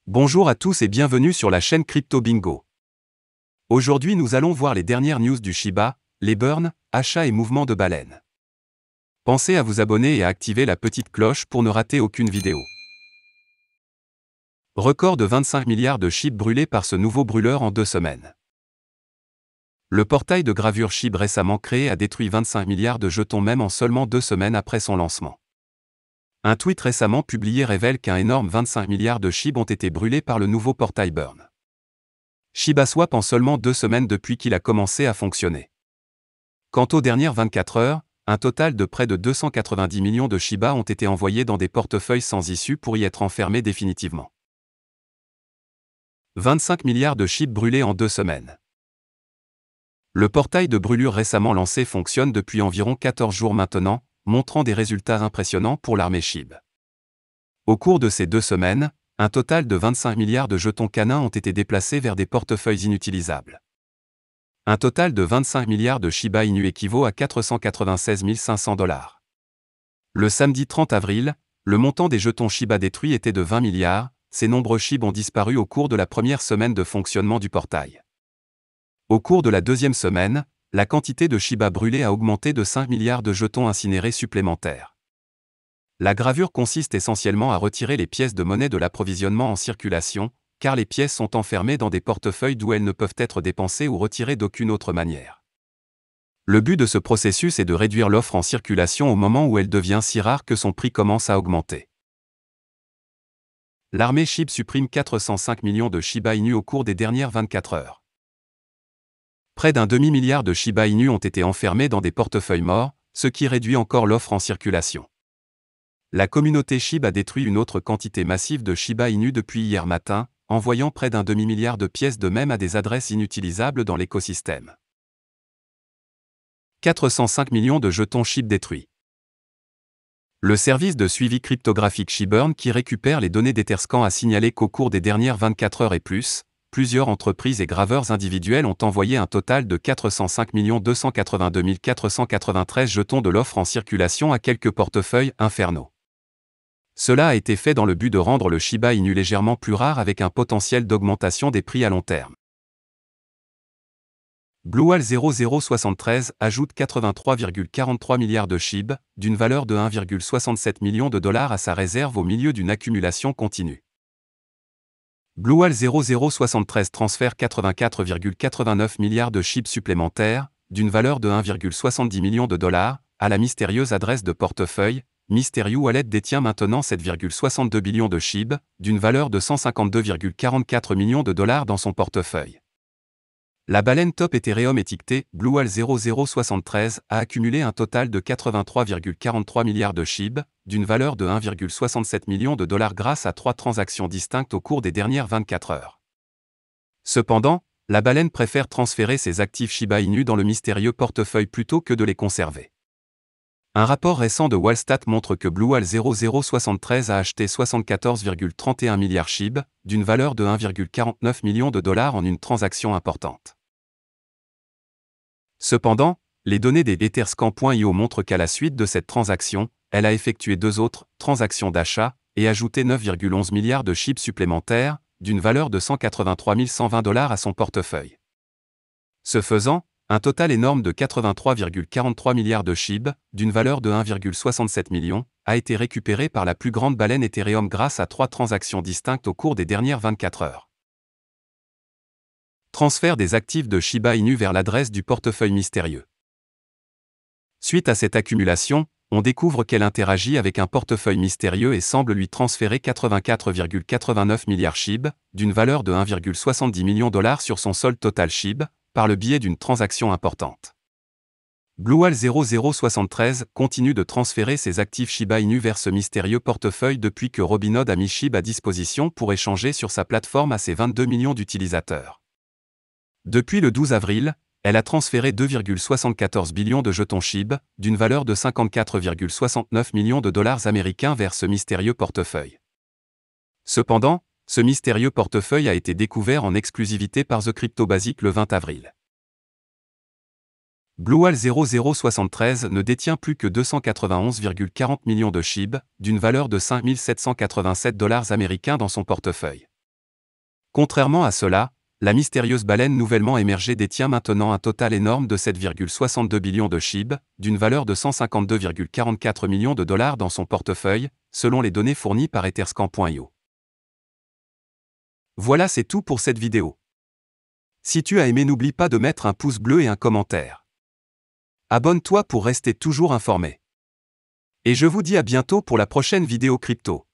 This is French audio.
Bonjour à tous et bienvenue sur la chaîne Crypto Bingo. Aujourd'hui nous allons voir les dernières news du Shiba, les burns, achats et mouvements de baleine. Pensez à vous abonner et à activer la petite cloche pour ne rater aucune vidéo. Record de 25 milliards de SHIB brûlés par ce nouveau brûleur en 2 semaines. Le portail de gravure SHIB récemment créé a détruit 25 milliards de jetons même en seulement 2 semaines après son lancement. Un tweet récemment publié révèle qu'un énorme 25 milliards de SHIB ont été brûlés par le nouveau portail burn. ShibaSwap en seulement 2 semaines depuis qu'il a commencé à fonctionner. Quant aux dernières 24 heures, un total de près de 290 millions de Shiba ont été envoyés dans des portefeuilles sans issue pour y être enfermés définitivement. 25 milliards de SHIB brûlés en 2 semaines. Le portail de brûlure récemment lancé fonctionne depuis environ 14 jours maintenant, montrant des résultats impressionnants pour l'armée SHIB. Au cours de ces 2 semaines, un total de 25 milliards de jetons canins ont été déplacés vers des portefeuilles inutilisables. Un total de 25 milliards de Shiba Inu équivaut à 496 500 $. Le samedi 30 avril, le montant des jetons Shiba détruits était de 20 milliards, ces nombreux SHIB ont disparu au cours de la première semaine de fonctionnement du portail. Au cours de la deuxième semaine, la quantité de Shiba brûlés a augmenté de 5 milliards de jetons incinérés supplémentaires. La gravure consiste essentiellement à retirer les pièces de monnaie de l'approvisionnement en circulation, car les pièces sont enfermées dans des portefeuilles d'où elles ne peuvent être dépensées ou retirées d'aucune autre manière. Le but de ce processus est de réduire l'offre en circulation au moment où elle devient si rare que son prix commence à augmenter. L'armée SHIB supprime 405 millions de Shiba Inu au cours des dernières 24 heures. Près d'un demi-milliard de Shiba Inu ont été enfermés dans des portefeuilles morts, ce qui réduit encore l'offre en circulation. La communauté SHIB a détruit une autre quantité massive de Shiba Inu depuis hier matin, envoyant près d'un demi-milliard de pièces de même à des adresses inutilisables dans l'écosystème. 405 millions de jetons SHIB détruits. Le service de suivi cryptographique ShibBurn qui récupère les données d'Etherscan a signalé qu'au cours des dernières 24 heures et plus, plusieurs entreprises et graveurs individuels ont envoyé un total de 405 282 493 jetons de l'offre en circulation à quelques portefeuilles infernaux. Cela a été fait dans le but de rendre le Shiba Inu légèrement plus rare avec un potentiel d'augmentation des prix à long terme. BlueWhale 0073 ajoute 83,43 milliards de SHIB, d'une valeur de 1,67 million de dollars à sa réserve au milieu d'une accumulation continue. BlueWhale 0073 transfère 84,89 milliards de SHIB supplémentaires, d'une valeur de 1,70 million de dollars, à la mystérieuse adresse de portefeuille. Mysterio Wallet détient maintenant 7,62 billions de SHIB, d'une valeur de 152,44 millions de dollars dans son portefeuille. La baleine top Ethereum étiquetée BlueWhale 0073 a accumulé un total de 83,43 milliards de SHIB, d'une valeur de 1,67 million de dollars grâce à 3 transactions distinctes au cours des dernières 24 heures. Cependant, la baleine préfère transférer ses actifs Shiba Inu dans le mystérieux portefeuille plutôt que de les conserver. Un rapport récent de Wallstat montre que BlueWhale 0073 a acheté 74,31 milliards SHIB, d'une valeur de 1,49 million de dollars en une transaction importante. Cependant, les données des Etherscan.io montrent qu'à la suite de cette transaction, elle a effectué 2 autres transactions d'achat et ajouté 9,11 milliards de SHIB supplémentaires, d'une valeur de 183 120 dollars à son portefeuille. Ce faisant, un total énorme de 83,43 milliards de SHIB, d'une valeur de 1,67 million, a été récupéré par la plus grande baleine Ethereum grâce à 3 transactions distinctes au cours des dernières 24 heures. Transfert des actifs de Shiba Inu vers l'adresse du portefeuille mystérieux. Suite à cette accumulation, on découvre qu'elle interagit avec un portefeuille mystérieux et semble lui transférer 84,89 milliards SHIB, d'une valeur de 1,70 million de dollars sur son solde total SHIB, par le biais d'une transaction importante. BlueWhale 0073 continue de transférer ses actifs Shiba Inu vers ce mystérieux portefeuille depuis que Robinhood a mis SHIB à disposition pour échanger sur sa plateforme à ses 22 millions d'utilisateurs. Depuis le 12 avril, elle a transféré 2,74 billions de jetons SHIB, d'une valeur de 54,69 millions de dollars américains vers ce mystérieux portefeuille. Cependant, ce mystérieux portefeuille a été découvert en exclusivité par The Crypto Basic le 20 avril. BlueWhale 0073 ne détient plus que 291,40 millions de SHIB, d'une valeur de 5 787 dollars américains dans son portefeuille. Contrairement à cela, la mystérieuse baleine nouvellement émergée détient maintenant un total énorme de 7,62 billions de SHIB, d'une valeur de 152,44 millions de dollars dans son portefeuille, selon les données fournies par Etherscan.io. Voilà, c'est tout pour cette vidéo. Si tu as aimé, n'oublie pas de mettre un pouce bleu et un commentaire. Abonne-toi pour rester toujours informé. Et je vous dis à bientôt pour la prochaine vidéo crypto.